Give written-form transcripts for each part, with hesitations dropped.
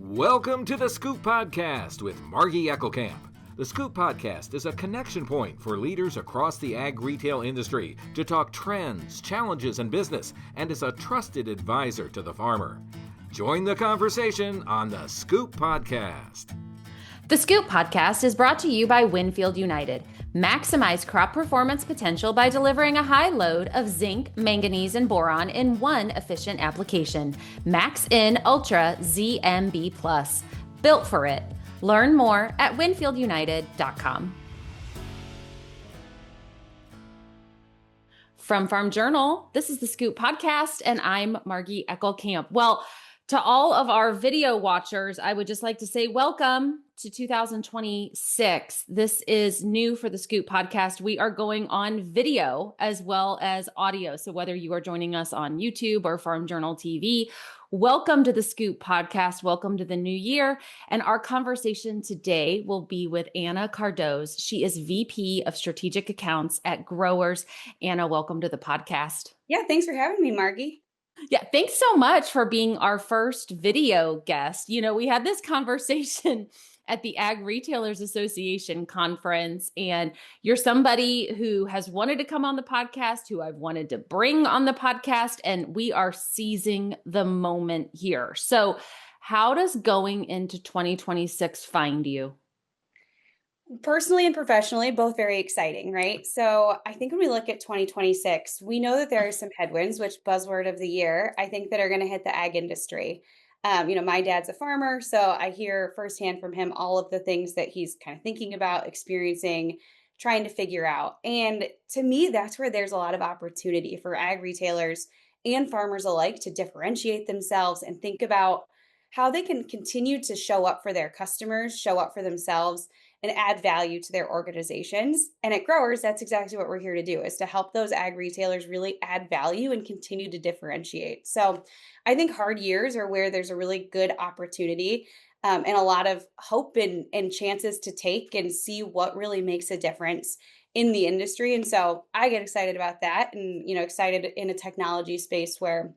Welcome to the Scoop Podcast with Margie Eckelkamp. The Scoop Podcast is a connection point for leaders across the ag retail industry to talk trends, challenges, and business, and is a trusted advisor to the farmer. Join the conversation on the Scoop Podcast. The Scoop Podcast is brought to you by Winfield United. Maximize crop performance potential by delivering a high load of zinc, manganese, and boron in one efficient application. Max In Ultra ZMB Plus. Built for it. Learn more at winfieldunited.com. From Farm Journal, this is the Scoop Podcast, and I'm Margie Eckelkamp. Well, to all of our video watchers, I would just like to say welcome to 2026. This is new for the Scoop Podcast. We are going on video as well as audio. So whether you are joining us on YouTube or Farm Journal TV, welcome to the Scoop Podcast. Welcome to the new year. And our conversation today will be with Anna Cardoze. She is VP of Strategic Accounts at Growers. Anna, welcome to the podcast. Yeah, thanks for having me, Margie. Yeah, thanks so much for being our first video guest. You know, we had this conversation at the Ag Retailers Association conference, and you're somebody who has wanted to come on the podcast, who I've wanted to bring on the podcast, and we are seizing the moment here. So how does going into 2026 find you? Personally and professionally, both very exciting, right? So I think when we look at 2026, we know that there are some headwinds, which buzzword of the year, I think that are going to hit the ag industry. My dad's a farmer, so I hear firsthand from him all of the things that he's kind of thinking about, experiencing, trying to figure out. And to me, that's where there's a lot of opportunity for ag retailers and farmers alike to differentiate themselves and think about how they can continue to show up for their customers, show up for themselves, and add value to their organizations. And at Growers, that's exactly what we're here to do, is to help those ag retailers really add value and continue to differentiate. So I think hard years are where there's a really good opportunity and a lot of hope and chances to take and see what really makes a difference in the industry. And so I get excited about that and, excited in a technology space where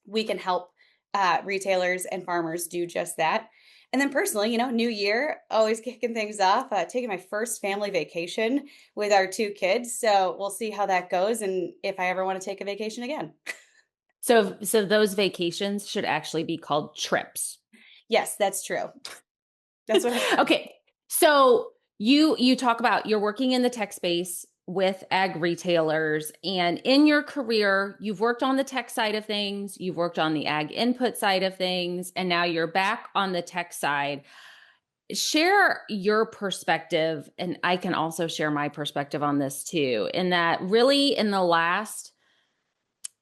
we can help retailers and farmers do just that. And then personally, new year, always kicking things off, taking my first family vacation with our two kids. So we'll see how that goes and if I ever want to take a vacation again. So those vacations should actually be called trips. Yes, that's true. That's what Okay. So you talk about you're working in the tech space with ag retailers, and in your career, you've worked on the tech side of things, you've worked on the ag input side of things, and now you're back on the tech side. Share your perspective, and I can also share my perspective on this too, in that really in the last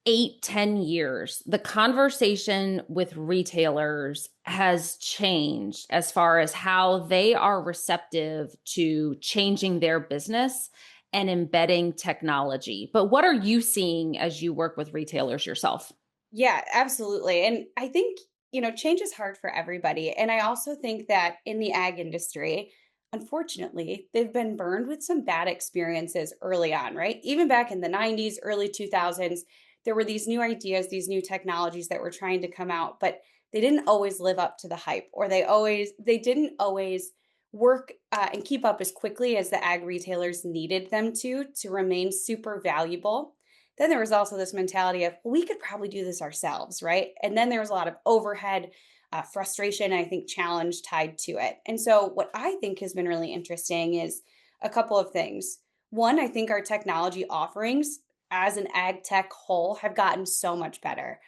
8-10 years, the conversation with retailers has changed as far as how they are receptive to changing their business and embedding technology. But what are you seeing as you work with retailers yourself? Yeah, absolutely. And I think, change is hard for everybody. And I also think that in the ag industry, unfortunately, they've been burned with some bad experiences early on, right? Even back in the 90s, early 2000s, there were these new ideas, these new technologies that were trying to come out, but they didn't always live up to the hype, or they didn't always work and keep up as quickly as the ag retailers needed them to remain super valuable. Then there was also this mentality of, well, we could probably do this ourselves, right? And then there was a lot of overhead frustration, and I think challenge tied to it. And so what I think has been really interesting is a couple of things. One, I think our technology offerings as an ag tech whole have gotten so much better.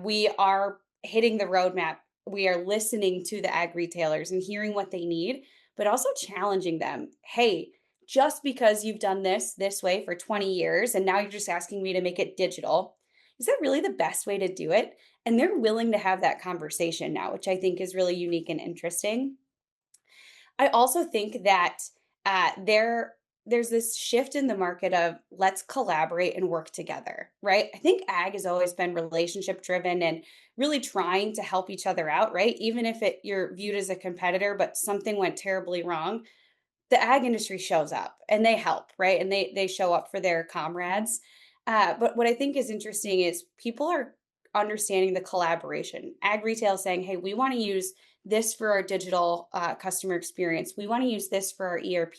We are hitting the roadmap. We are listening to the ag retailers and hearing what they need, but also challenging them. Hey, just because you've done this way for 20 years and now you're just asking me to make it digital, is that really the best way to do it? And they're willing to have that conversation now, which I think is really unique and interesting. I also think that there's this shift in the market of let's collaborate and work together, right? I think ag has always been relationship driven and really trying to help each other out, right? Even if you're viewed as a competitor, but something went terribly wrong, the ag industry shows up and they help, right? And they show up for their comrades. But what I think is interesting is people are understanding the collaboration. Ag retail saying, hey, we want to use this for our digital customer experience. We want to use this for our ERP.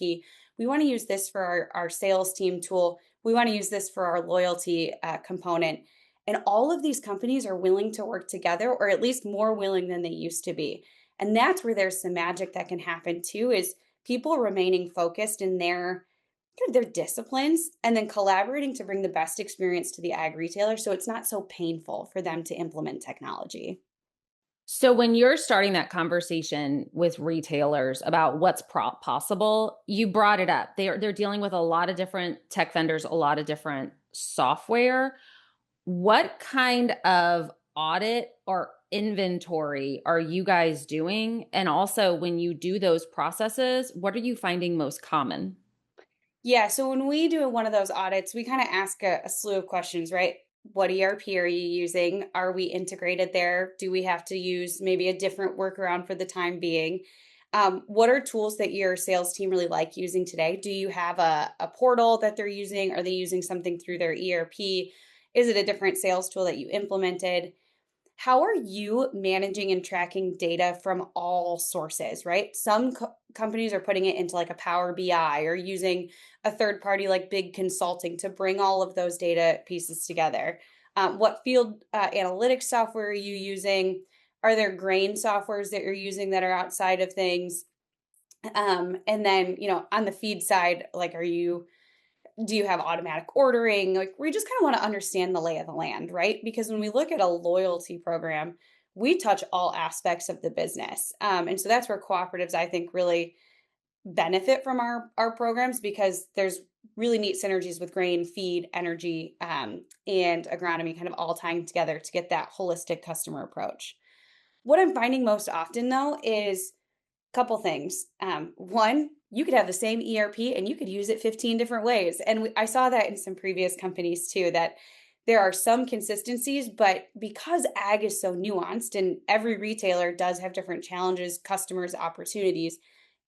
We want to use this for our sales team tool. We want to use this for our loyalty component. And all of these companies are willing to work together, or at least more willing than they used to be. And that's where there's some magic that can happen too, is people remaining focused in their disciplines and then collaborating to bring the best experience to the ag retailer so it's not so painful for them to implement technology. So when you're starting that conversation with retailers about what's possible, you brought it up. They're dealing with a lot of different tech vendors, a lot of different software. What kind of audit or inventory are you guys doing? And also, when you do those processes, what are you finding most common? Yeah, so when we do one of those audits, we kind of ask a slew of questions, right? What ERP are you using? Are we integrated there? Do we have to use maybe a different workaround for the time being? What are tools that your sales team really like using today? Do you have a portal that they're using? Are they using something through their ERP? Is it a different sales tool that you implemented? How are you managing and tracking data from all sources, right? Some companies are putting it into like a Power BI or using a third party like big consulting to bring all of those data pieces together. What field analytics software are you using? Are there grain softwares that you're using that are outside of things? And then, on the feed side, like, do you have automatic ordering? Like, we just kind of want to understand the lay of the land, right? Because when we look at a loyalty program, we touch all aspects of the business. And so that's where cooperatives, I think, really benefit from our programs, because there's really neat synergies with grain, feed, energy, and agronomy kind of all tying together to get that holistic customer approach. What I'm finding most often, though, is couple things. One, you could have the same ERP and you could use it 15 different ways. And I saw that in some previous companies too, that there are some consistencies, but because ag is so nuanced and every retailer does have different challenges, customers, opportunities,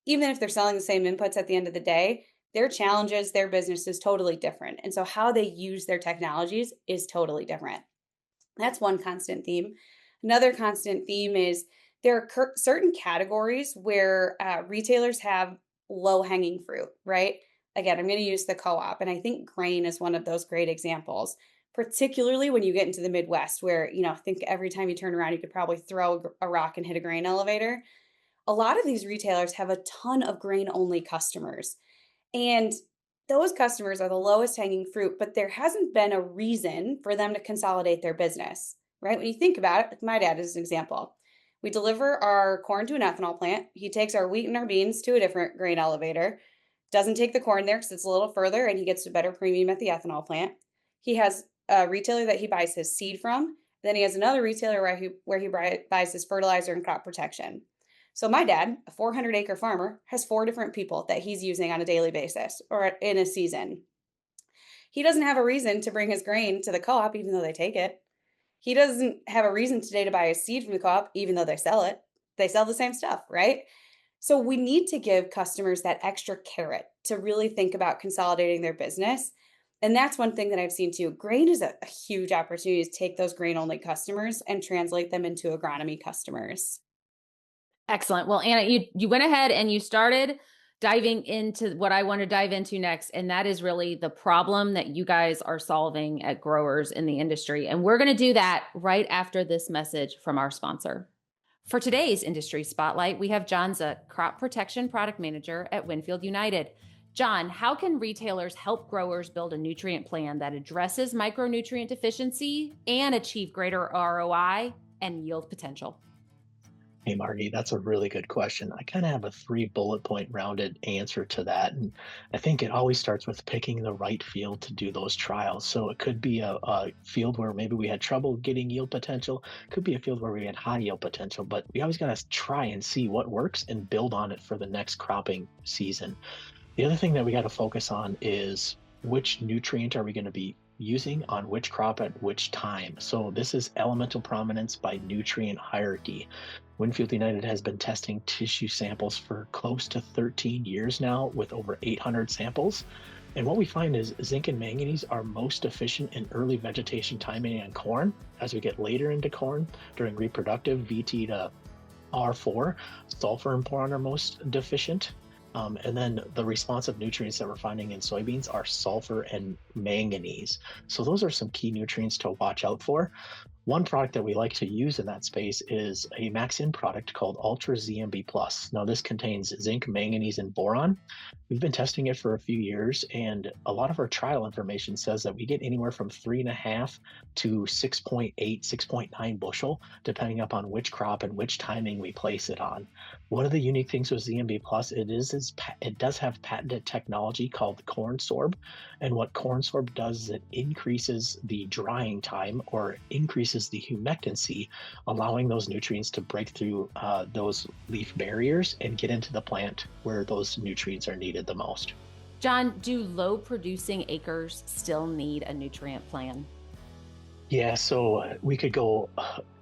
even if they're selling the same inputs at the end of the day, their challenges, their business is totally different. And so how they use their technologies is totally different. That's one constant theme. Another constant theme is there are certain categories where retailers have low hanging fruit, right? Again, I'm going to use the co op. And I think grain is one of those great examples, particularly when you get into the Midwest, where, I think every time you turn around, you could probably throw a rock and hit a grain elevator. A lot of these retailers have a ton of grain only customers. And those customers are the lowest hanging fruit, but there hasn't been a reason for them to consolidate their business, right? When you think about it, like my dad is an example. We deliver our corn to an ethanol plant. He takes our wheat and our beans to a different grain elevator. Doesn't take the corn there because it's a little further and he gets a better premium at the ethanol plant. He has a retailer that he buys his seed from. Then he has another retailer where he buys his fertilizer and crop protection. So my dad, a 400-acre farmer, has 4 different people that he's using on a daily basis or in a season. He doesn't have a reason to bring his grain to the co-op, even though they take it. He doesn't have a reason today to buy a seed from the co-op, even though they sell it. They sell the same stuff, right? So we need to give customers that extra carrot to really think about consolidating their business. And that's one thing that I've seen too. Grain is a huge opportunity to take those grain only customers and translate them into agronomy customers. Excellent. Well, Anna, you went ahead and you started diving into what I want to dive into next. And that is really the problem that you guys are solving at growers in the industry. And we're going to do that right after this message from our sponsor. For today's industry spotlight, we have John Zook, Crop Protection Product Manager at Winfield United. John, how can retailers help growers build a nutrient plan that addresses micronutrient deficiency and achieve greater ROI and yield potential? Hey, Margie, that's a really good question. I kind of have a 3 bullet point rounded answer to that. And I think it always starts with picking the right field to do those trials. So it could be a field where maybe we had trouble getting yield potential, could be a field where we had high yield potential, but we always got to try and see what works and build on it for the next cropping season. The other thing that we got to focus on is which nutrient are we going to be using on which crop at which time. So this is elemental prominence by nutrient hierarchy. Winfield United has been testing tissue samples for close to 13 years now with over 800 samples. And what we find is zinc and manganese are most efficient in early vegetation timing on corn. As we get later into corn during reproductive, VT to R4, sulfur and boron are most deficient. And then the responsive nutrients that we're finding in soybeans are sulfur and manganese. So those are some key nutrients to watch out for. One product that we like to use in that space is a Maxin product called Ultra ZMB Plus. Now, this contains zinc, manganese, and boron. We've been testing it for a few years, and a lot of our trial information says that we get anywhere from 3.5 to 6.8, 6.9 bushel, depending upon which crop and which timing we place it on. One of the unique things with ZMB Plus, it does have patented technology called corn sorb. And what corn sorb does is it increases the drying time or increases the humectancy, allowing those nutrients to break through those leaf barriers and get into the plant where those nutrients are needed the most. John, do low producing acres still need a nutrient plan? Yeah, so we could go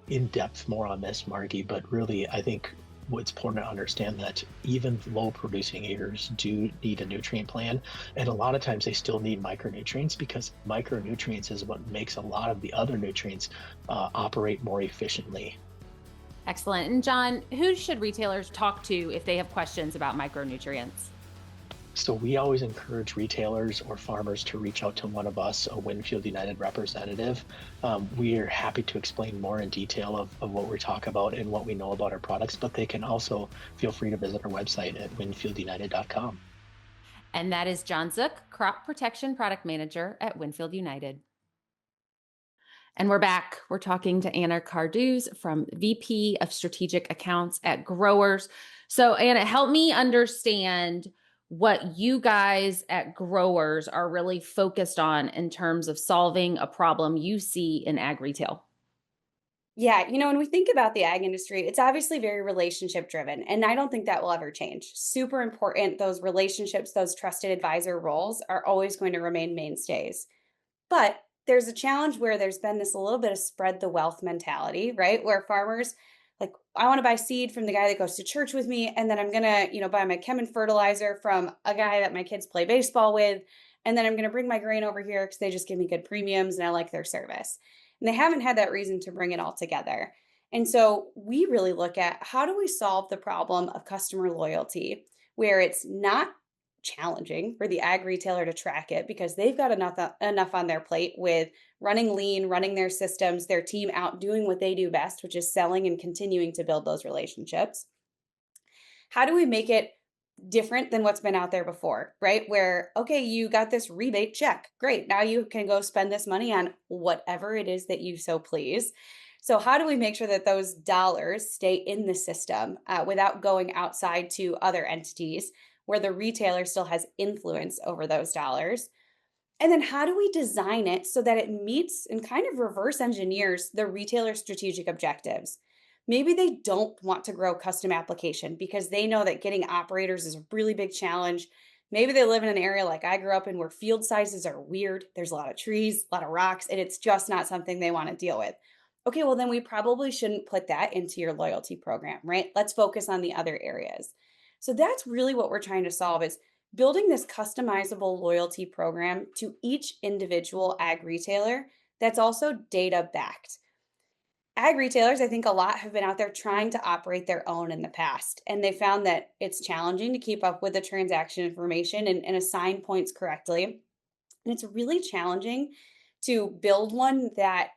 in depth more on this, Margie, but really, I think it's important to understand that even low producing acres do need a nutrient plan. And a lot of times they still need micronutrients because micronutrients is what makes a lot of the other nutrients operate more efficiently. Excellent. And John, who should retailers talk to if they have questions about micronutrients? So we always encourage retailers or farmers to reach out to one of us, a Winfield United representative. We are happy to explain more in detail of what we talk about and what we know about our products, but they can also feel free to visit our website at winfieldunited.com. And that is John Zook, Crop Protection Product Manager at Winfield United. And we're back. We're talking to Anna Cardoze from VP of Strategic Accounts at Growers. So Anna, help me understand what you guys at Growers are really focused on in terms of solving a problem you see in ag retail. Yeah, when we think about the ag industry, it's obviously very relationship driven, and I don't think that will ever change. Super important. Those relationships, those trusted advisor roles are always going to remain mainstays. But there's a challenge where there's been this a little bit of spread the wealth mentality, right? Where farmers like, I want to buy seed from the guy that goes to church with me, and then I'm gonna, buy my chem and fertilizer from a guy that my kids play baseball with, and then I'm gonna bring my grain over here because they just give me good premiums and I like their service. And they haven't had that reason to bring it all together. And so we really look at how do we solve the problem of customer loyalty where it's not challenging for the ag retailer to track it because they've got enough on their plate with running lean, running their systems, their team out doing what they do best, which is selling and continuing to build those relationships. How do we make it different than what's been out there before, right? Where, okay, you got this rebate check. Great. Now you can go spend this money on whatever it is that you so please. So how do we make sure that those dollars stay in the system without going outside to other entities where the retailer still has influence over those dollars? And then how do we design it so that it meets and kind of reverse engineers the retailer's strategic objectives? Maybe they don't want to grow custom application because they know that getting operators is a really big challenge. Maybe they live in an area like I grew up in where field sizes are weird. There's a lot of trees, a lot of rocks, and it's just not something they want to deal with. Okay, well, then we probably shouldn't put that into your loyalty program, right? Let's focus on the other areas. So that's really what we're trying to solve is building this customizable loyalty program to each individual ag retailer that's also data backed. Ag retailers, I think a lot have been out there trying to operate their own in the past, and they found that it's challenging to keep up with the transaction information and assign points correctly. And it's really challenging to build one that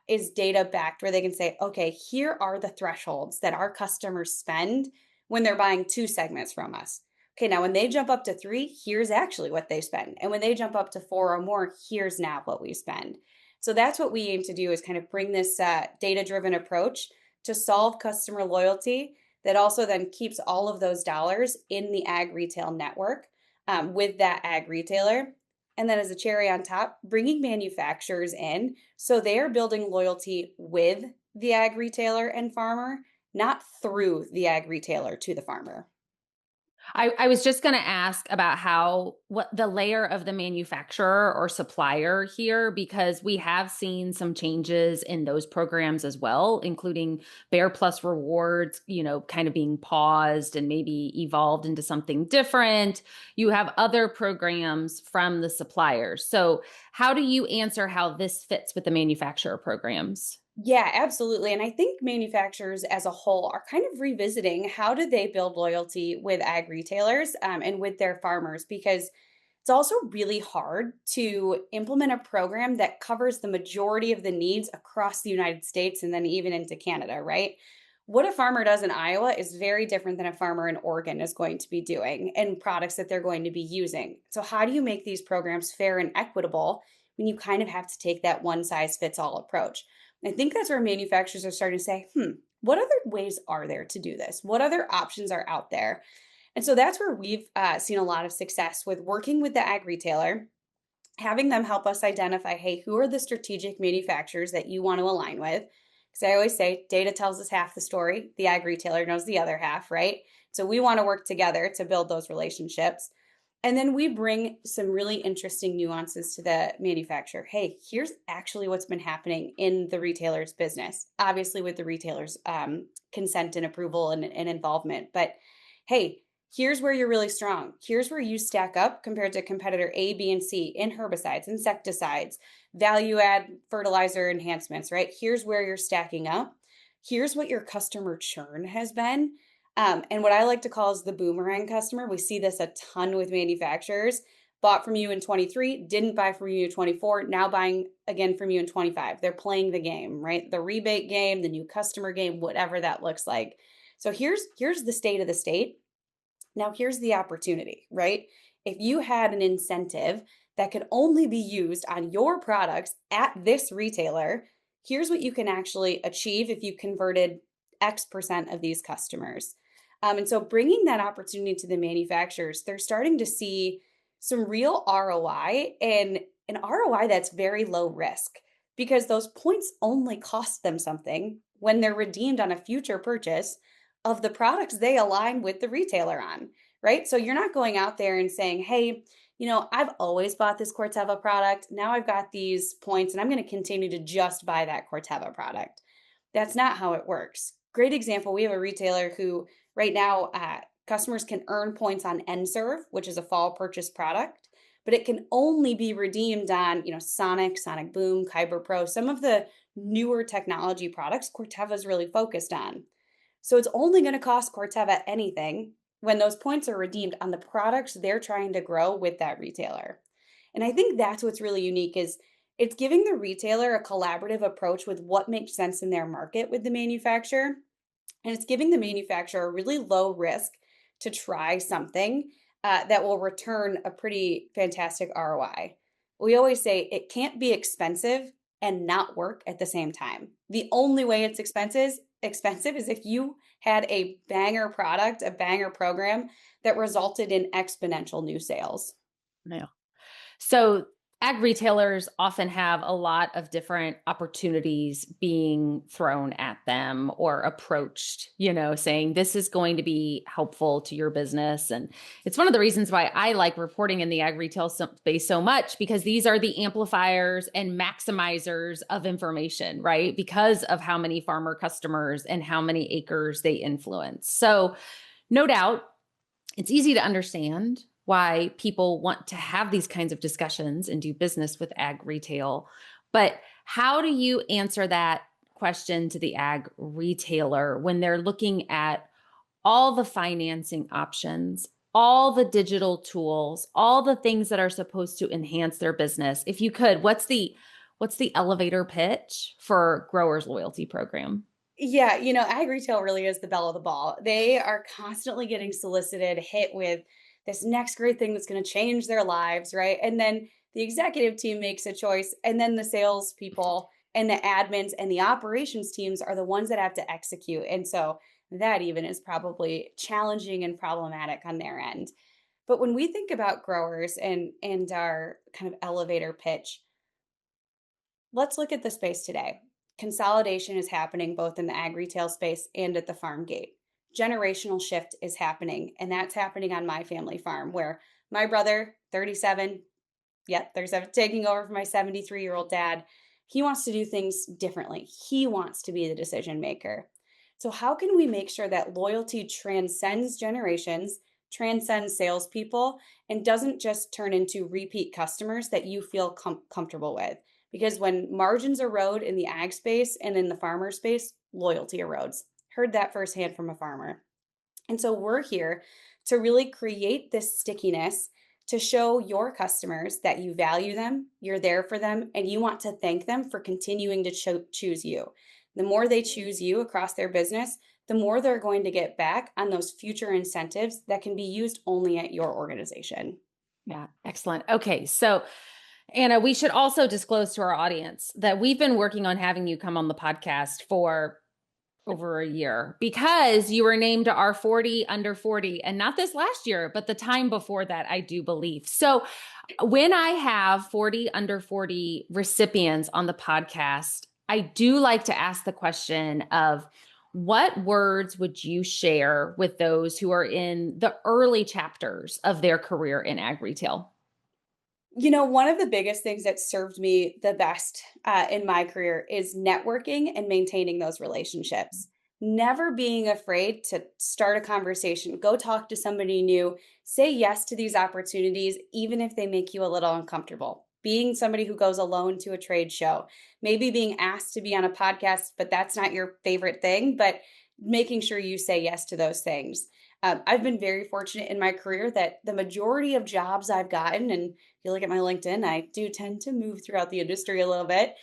is data backed, where they can say, okay, here are the thresholds that our customers spend when they're buying 2 segments from us. Okay, now when they jump up to 3, here's actually what they spend. And when they jump up to 4 or more, here's now what we spend. So that's what we aim to do is kind of bring this data-driven approach to solve customer loyalty that also then keeps all of those dollars in the ag retail network with that ag retailer. And then as a cherry on top, bringing manufacturers in so they are building loyalty with the ag retailer and farmer, not through the ag retailer to the farmer. I was just going to ask about what the layer of the manufacturer or supplier here, because we have seen some changes in those programs as well, including Bear Plus rewards, kind of being paused and maybe evolved into something different. You have other programs from the suppliers. So how do you answer how this fits with the manufacturer programs? Yeah, absolutely. And I think manufacturers as a whole are kind of revisiting how do they build loyalty with ag retailers and with their farmers, because it's also really hard to implement a program that covers the majority of the needs across the United States and then even into Canada, right? What a farmer does in Iowa is very different than a farmer in Oregon is going to be doing and products that they're going to be using. So, how do you make these programs fair and equitable when you kind of have to take that one size fits all approach? I think that's where manufacturers are starting to say, what other ways are there to do this? What other options are out there? And so that's where we've seen a lot of success with working with the ag retailer, having them help us identify, hey, who are the strategic manufacturers that you want to align with? Because I always say data tells us half the story, the ag retailer knows the other half, right? So we want to work together to build those relationships. And then we bring some really interesting nuances to the manufacturer. Hey, here's actually what's been happening in the retailer's business, obviously with the retailer's consent and approval and involvement. But hey, here's where you're really strong. Here's where you stack up compared to competitor A, B, and C in herbicides, insecticides, value add fertilizer enhancements, right? Here's where you're stacking up. Here's what your customer churn has been. And what I like to call is the boomerang customer. We see this a ton with manufacturers. Bought from you in 23, didn't buy from you in 24, now buying again from you in 25. They're playing the game, right? The rebate game, the new customer game, whatever that looks like. So here's the state of the state. Now, here's the opportunity, right? If you had an incentive that could only be used on your products at this retailer, here's what you can actually achieve if you converted X% of these customers. And so bringing that opportunity to the manufacturers, they're starting to see some real ROI and an ROI that's very low risk because those points only cost them something when they're redeemed on a future purchase of the products they align with the retailer on, right? So you're not going out there and saying, hey, I've always bought this Corteva product. Now I've got these points and I'm going to continue to just buy that Corteva product. That's not how it works. Great example. We have a retailer who right now customers can earn points on NServe, which is a fall purchase product, but it can only be redeemed on, Sonic Boom, Kyber Pro, some of the newer technology products Corteva is really focused on. So it's only going to cost Corteva anything when those points are redeemed on the products they're trying to grow with that retailer. And I think that's what's really unique is it's giving the retailer a collaborative approach with what makes sense in their market with the manufacturer. And it's giving the manufacturer a really low risk to try something that will return a pretty fantastic ROI. We always say it can't be expensive and not work at the same time. The only way it's expensive is if you had a banger product, a banger program that resulted in exponential new sales. Yeah. So ag retailers often have a lot of different opportunities being thrown at them or approached, saying this is going to be helpful to your business. And it's one of the reasons why I like reporting in the ag retail space so much, because these are the amplifiers and maximizers of information, right? Because of how many farmer customers and how many acres they influence. So no doubt, it's easy to understand why people want to have these kinds of discussions and do business with ag retail. But how do you answer that question to the ag retailer when they're looking at all the financing options, all the digital tools, all the things that are supposed to enhance their business? If you could, what's the elevator pitch for Growers Loyalty Program? Yeah, ag retail really is the belle of the ball. They are constantly getting solicited, hit with this next great thing that's going to change their lives, right? And then the executive team makes a choice, and then the salespeople and the admins and the operations teams are the ones that have to execute. And so that even is probably challenging and problematic on their end. But when we think about growers and our kind of elevator pitch, let's look at the space today. Consolidation is happening both in the ag retail space and at the farm gate. generational shift is happening. And that's happening on my family farm where my brother, 37, yep, 37, taking over from my 73-year-old dad, he wants to do things differently. He wants to be the decision maker. So, how can we make sure that loyalty transcends generations, transcends salespeople, and doesn't just turn into repeat customers that you feel comfortable with? Because when margins erode in the ag space and in the farmer space, loyalty erodes. Heard that firsthand from a farmer. And so we're here to really create this stickiness to show your customers that you value them, you're there for them, and you want to thank them for continuing to choose you. The more they choose you across their business, the more they're going to get back on those future incentives that can be used only at your organization. Yeah, excellent. Okay, so Anna, we should also disclose to our audience that we've been working on having you come on the podcast for over a year because you were named our 40 under 40, and not this last year, but the time before that, I do believe. So when I have 40 under 40 recipients on the podcast, I do like to ask the question of what words would you share with those who are in the early chapters of their career in ag retail? One of the biggest things that served me the best in my career is networking and maintaining those relationships. Never being afraid to start a conversation, go talk to somebody new, say yes to these opportunities, even if they make you a little uncomfortable. Being somebody who goes alone to a trade show, maybe being asked to be on a podcast, but that's not your favorite thing, but making sure you say yes to those things. I've been very fortunate in my career that the majority of jobs I've gotten, and if you look at my LinkedIn, I do tend to move throughout the industry a little bit.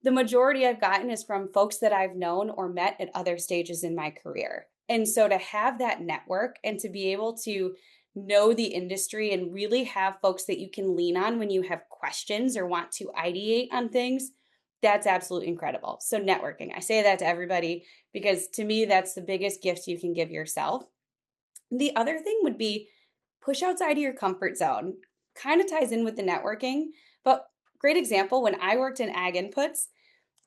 The majority I've gotten is from folks that I've known or met at other stages in my career. And so to have that network and to be able to know the industry and really have folks that you can lean on when you have questions or want to ideate on things, that's absolutely incredible. So networking, I say that to everybody because to me, that's the biggest gift you can give yourself. The other thing would be push outside of your comfort zone. Kind of ties in with the networking, but great example when I worked in ag inputs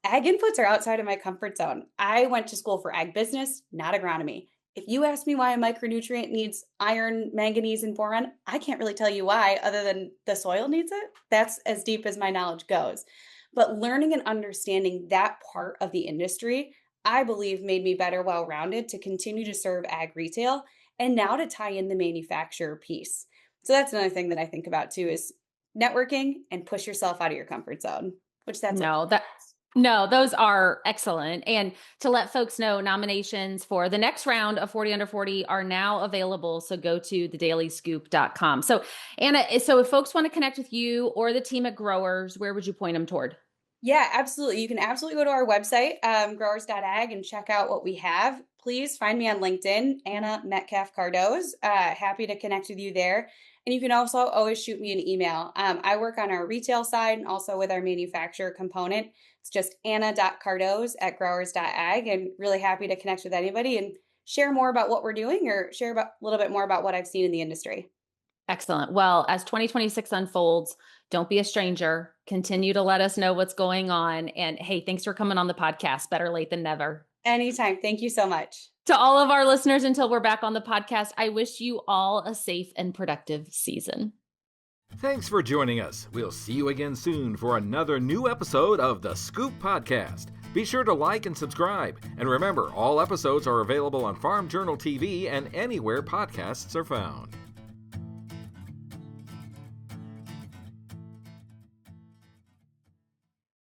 are outside of my comfort zone. I went to school for ag business, not agronomy. If you ask me why a micronutrient needs iron, manganese, and boron, I can't really tell you why other than the soil needs it. That's as deep as my knowledge goes. But learning and understanding that part of the industry, I believe made me better well-rounded to continue to serve ag retail and now to tie in the manufacturer piece. So that's another thing that I think about too is networking and push yourself out of your comfort zone, which that's No, those are excellent. And to let folks know, nominations for the next round of 40 under 40 are now available. So go to thedailyscoop.com. So Anna, so if folks want to connect with you or the team at Growers, where would you point them toward? Yeah, absolutely. You can absolutely go to our website, growers.ag, and check out what we have. Please find me on LinkedIn, Anna Metcalf Cardoze. Happy to connect with you there. And you can also always shoot me an email. I work on our retail side and also with our manufacturer component. It's just anna.cardoze@growers.ag, and really happy to connect with anybody and share more about what we're doing or share a little bit more about what I've seen in the industry. Excellent. Well, as 2026 unfolds, don't be a stranger. Continue to let us know what's going on. And hey, thanks for coming on the podcast. Better late than never. Anytime. Thank you so much. To all of our listeners, until we're back on the podcast, I wish you all a safe and productive season. Thanks for joining us. We'll see you again soon for another new episode of the Scoop Podcast. Be sure to like and subscribe. And remember, all episodes are available on Farm Journal TV and anywhere podcasts are found.